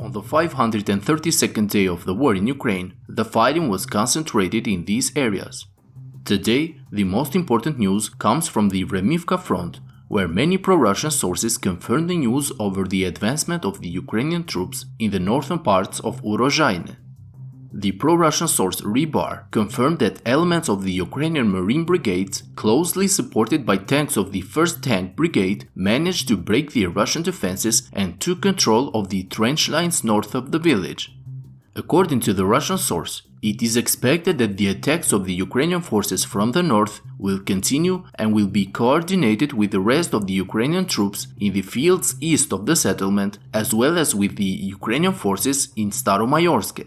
On the 532nd day of the war in Ukraine, the fighting was concentrated in these areas. Today, the most important news comes from the Remivka front, where many pro-Russian sources confirm the news over the advancement of the Ukrainian troops in the northern parts of Urozhaine. The pro-Russian source Rybar confirmed that elements of the Ukrainian Marine brigades, closely supported by tanks of the 1st Tank Brigade, managed to break the Russian defenses and took control of the trench lines north of the village. According to the Russian source, it is expected that the attacks of the Ukrainian forces from the north will continue and will be coordinated with the rest of the Ukrainian troops in the fields east of the settlement, as well as with the Ukrainian forces in Staromayorsk.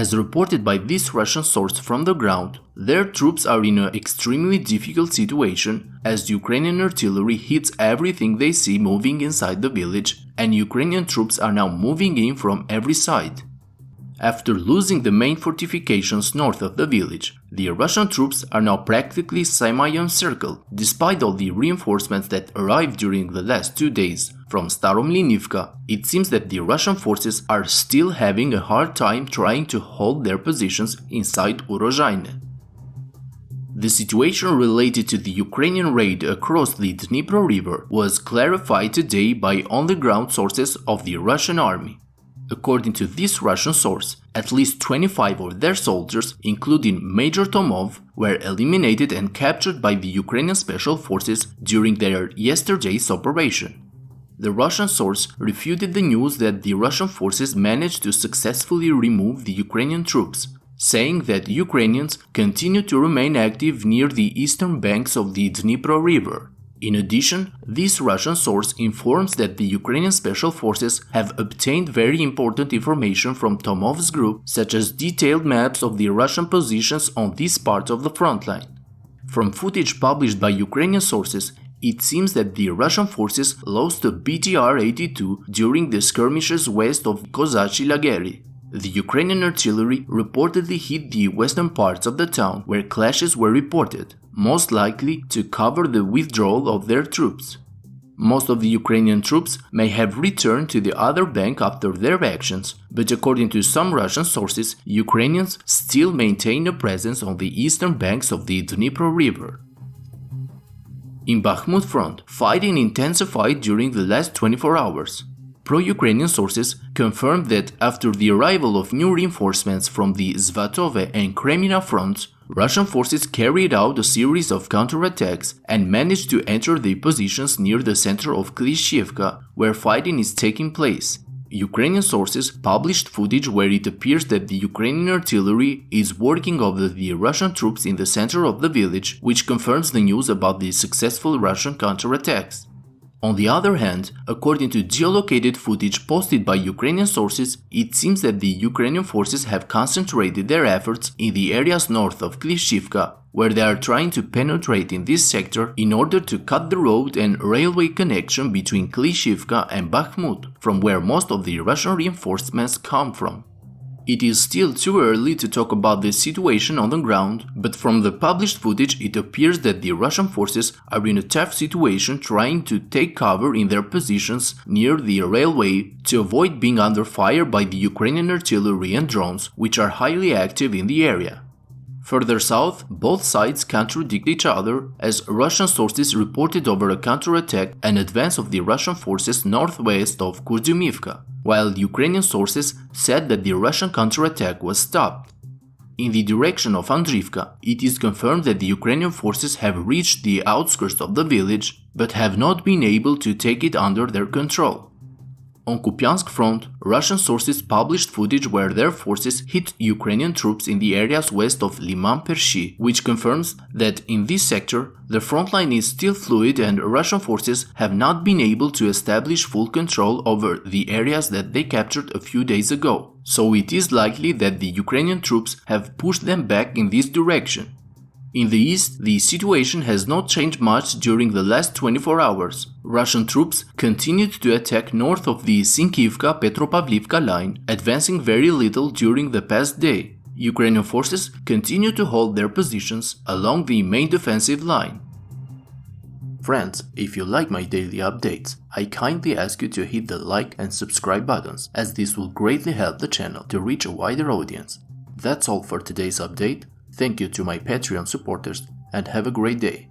As reported by this Russian source from the ground, their troops are in an extremely difficult situation as Ukrainian artillery hits everything they see moving inside the village, and Ukrainian troops are now moving in from every side. After losing the main fortifications north of the village, the Russian troops are now practically semi-encircled, despite all the reinforcements that arrived during the last 2 days. From Staromlinivka, it seems that the Russian forces are still having a hard time trying to hold their positions inside Urozhaine. The situation related to the Ukrainian raid across the Dnipro River was clarified today by on-the-ground sources of the Russian army. According to this Russian source, at least 25 of their soldiers, including Major Tomov, were eliminated and captured by the Ukrainian special forces during their yesterday's operation. The Russian source refuted the news that the Russian forces managed to successfully remove the Ukrainian troops, saying that Ukrainians continue to remain active near the eastern banks of the Dnipro River. In addition, this Russian source informs that the Ukrainian special forces have obtained very important information from Tomov's group, such as detailed maps of the Russian positions on this part of the front line. From footage published by Ukrainian sources, it seems that the Russian forces lost a BTR-82 during the skirmishes west of Kozachi Laheri. The Ukrainian artillery reportedly hit the western parts of the town where clashes were reported, most likely to cover the withdrawal of their troops. Most of the Ukrainian troops may have returned to the other bank after their actions, but according to some Russian sources, Ukrainians still maintain a presence on the eastern banks of the Dnipro River. In Bakhmut front, fighting intensified during the last 24 hours. Pro-Ukrainian sources confirmed that after the arrival of new reinforcements from the Svatove and Kremina fronts, Russian forces carried out a series of counterattacks and managed to enter the positions near the center of Klishchiivka, where fighting is taking place. Ukrainian sources published footage where it appears that the Ukrainian artillery is working over the Russian troops in the center of the village, which confirms the news about the successful Russian counterattacks. On the other hand, according to geolocated footage posted by Ukrainian sources, it seems that the Ukrainian forces have concentrated their efforts in the areas north of Klishchiivka, where they are trying to penetrate in this sector in order to cut the road and railway connection between Klishchiivka and Bakhmut, from where most of the Russian reinforcements come from. It is still too early to talk about the situation on the ground, but from the published footage it appears that the Russian forces are in a tough situation trying to take cover in their positions near the railway to avoid being under fire by the Ukrainian artillery and drones, which are highly active in the area. Further south, both sides contradict each other, as Russian sources reported over a counterattack and advance of the Russian forces northwest of Kupyansk, while Ukrainian sources said that the Russian counterattack was stopped. In the direction of Andrivka, it is confirmed that the Ukrainian forces have reached the outskirts of the village, but have not been able to take it under their control. On Kupyansk front, Russian sources published footage where their forces hit Ukrainian troops in the areas west of Liman Pershi, which confirms that in this sector, the front line is still fluid and Russian forces have not been able to establish full control over the areas that they captured a few days ago. So it is likely that the Ukrainian troops have pushed them back in this direction. In the east, the situation has not changed much during the last 24 hours. Russian troops continued to attack north of the Sinkiivka-Petropavlivka line, advancing very little during the past day. Ukrainian forces continue to hold their positions along the main defensive line. Friends, if you like my daily updates, I kindly ask you to hit the like and subscribe buttons, as this will greatly help the channel to reach a wider audience. That's all for today's update. Thank you to my Patreon supporters and have a great day.